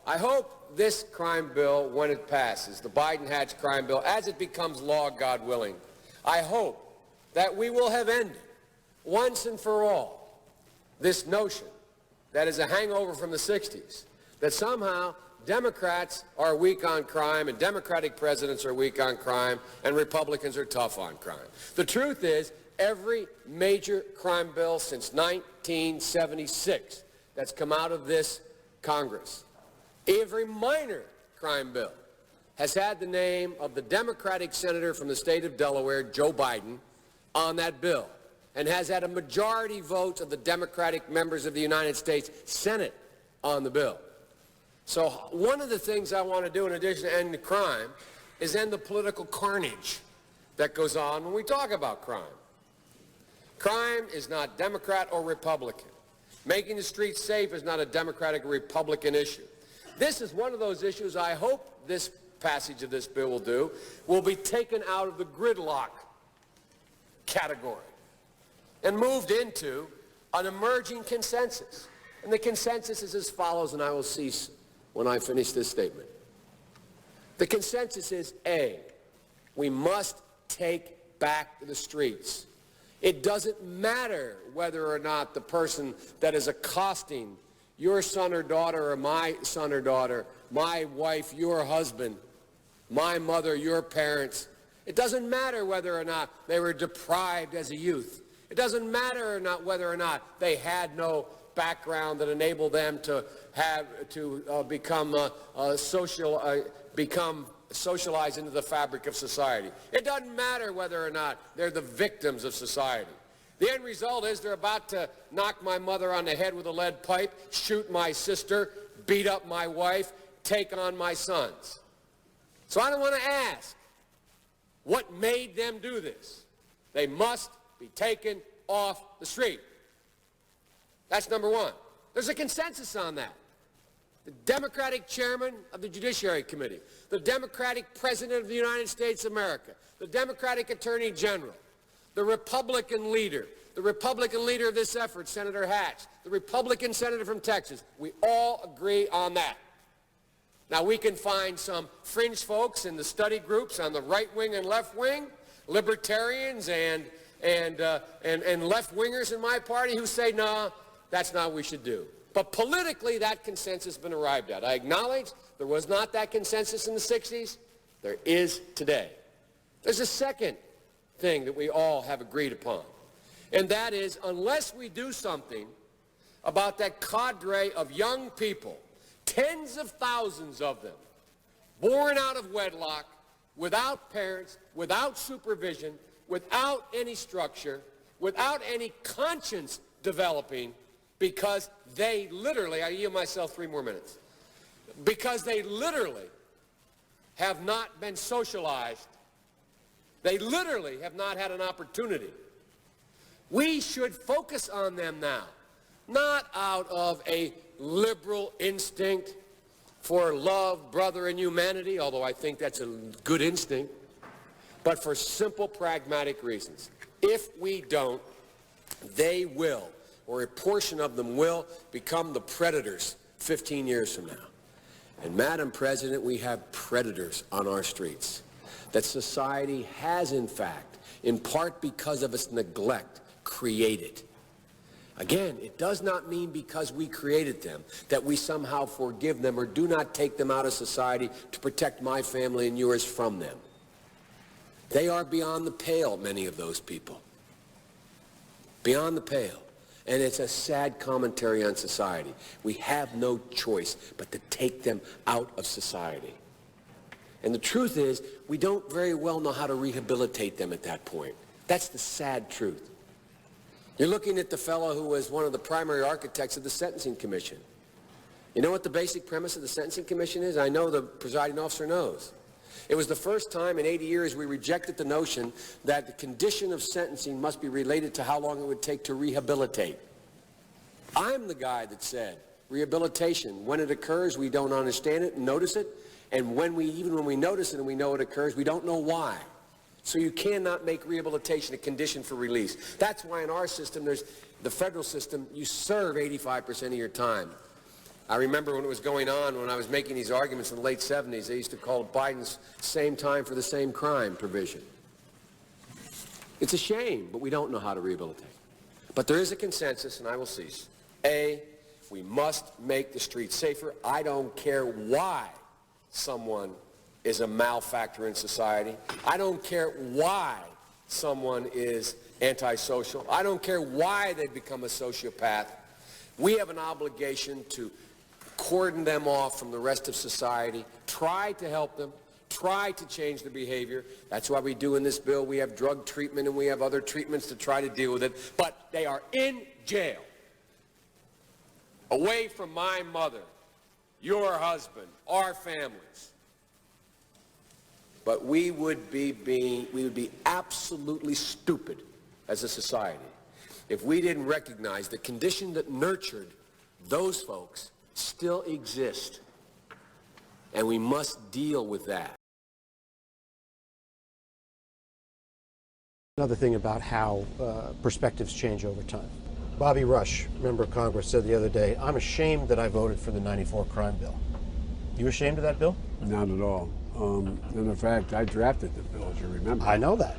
I hope this crime bill, when it passes, the Biden-Hatch crime bill, as it becomes law, God willing, I hope that we will have ended once and for all this notion that is a hangover from the 60s, that somehow Democrats are weak on crime and Democratic presidents are weak on crime and Republicans are tough on crime. The truth is, every major crime bill since 1976 that's come out of this Congress, every minor crime bill has had the name of the Democratic senator from the state of Delaware, Joe Biden, on that bill, and has had a majority vote of the Democratic members of the United States Senate on the bill. So one of the things I want to do in addition to end crime is end the political carnage that goes on when we talk about crime. Crime is not Democrat or Republican. Making the streets safe is not a Democratic or Republican issue. This is one of those issues I hope this passage of this bill will be taken out of the gridlock category and moved into an emerging consensus. And the consensus is as follows, and I will cease when I finish this statement. The consensus is, A, we must take back the streets. It doesn't matter whether or not the person that is accosting your son or daughter or my son or daughter, my wife, your husband, my mother, your parents. It doesn't matter whether or not they were deprived as a youth. It doesn't matter or not whether or not they had no background that enabled them to become socialized into the fabric of society. It doesn't matter whether or not they're the victims of society. The end result is they're about to knock my mother on the head with a lead pipe, shoot my sister, beat up my wife, take on my sons. So I don't want to ask what made them do this. They must be taken off the street. That's number one. There's a consensus on that. The Democratic chairman of the Judiciary Committee, the Democratic president of the United States of America, the Democratic attorney general, the Republican leader of this effort, Senator Hatch, the Republican senator from Texas. We all agree on that. Now, we can find some fringe folks in the study groups on the right wing and left wing, libertarians and left-wingers in my party who say, no, that's not what we should do. But politically, that consensus has been arrived at. I acknowledge there was not that consensus in the 60s. There is today. There's a second thing that we all have agreed upon, and that is unless we do something about that cadre of young people, tens of thousands of them, born out of wedlock, without parents, without supervision, without any structure, without any conscience developing, because they literally, I yield myself 3 more minutes, because they literally have not been socialized. They literally have not had an opportunity. We should focus on them now, not out of a liberal instinct for love, brother, and humanity, although I think that's a good instinct, but for simple, pragmatic reasons. If we don't, they will, or a portion of them will, become the predators 15 years from now. And Madam President, we have predators on our streets that society has, in fact, in part because of its neglect, created. Again, it does not mean because we created them that we somehow forgive them or do not take them out of society to protect my family and yours from them. They are beyond the pale, many of those people. Beyond the pale. And it's a sad commentary on society. We have no choice but to take them out of society. And the truth is, we don't very well know how to rehabilitate them at that point. That's the sad truth. You're looking at the fellow who was one of the primary architects of the Sentencing Commission. You know what the basic premise of the Sentencing Commission is? I know the presiding officer knows. It was the first time in 80 years we rejected the notion that the condition of sentencing must be related to how long it would take to rehabilitate. I'm the guy that said rehabilitation, when it occurs, we don't understand it and notice it. And even when we notice it and we know it occurs, we don't know why. So you cannot make rehabilitation a condition for release. That's why in our system, the federal system, you serve 85% of your time. I remember when it was going on, when I was making these arguments in the late 70s, they used to call Biden's same time for the same crime provision. It's a shame, but we don't know how to rehabilitate. But there is a consensus, and I will cease. A, we must make the streets safer. I don't care why someone is a malefactor in society. I don't care why someone is antisocial. I don't care why they become a sociopath. We have an obligation to cordon them off from the rest of society, try to help them, try to change their behavior. That's why we do in this bill. We have drug treatment and we have other treatments to try to deal with it. But they are in jail, away from my mother, your husband, our families. But we would be absolutely stupid as a society if we didn't recognize the condition that nurtured those folks still exist. And we must deal with that. Another thing about how perspectives change over time. Bobby Rush, member of Congress, said the other day, "I'm ashamed that I voted for the '94 crime bill." You ashamed of that bill? Not at all. And in fact, I drafted the bill, as you remember. I know that.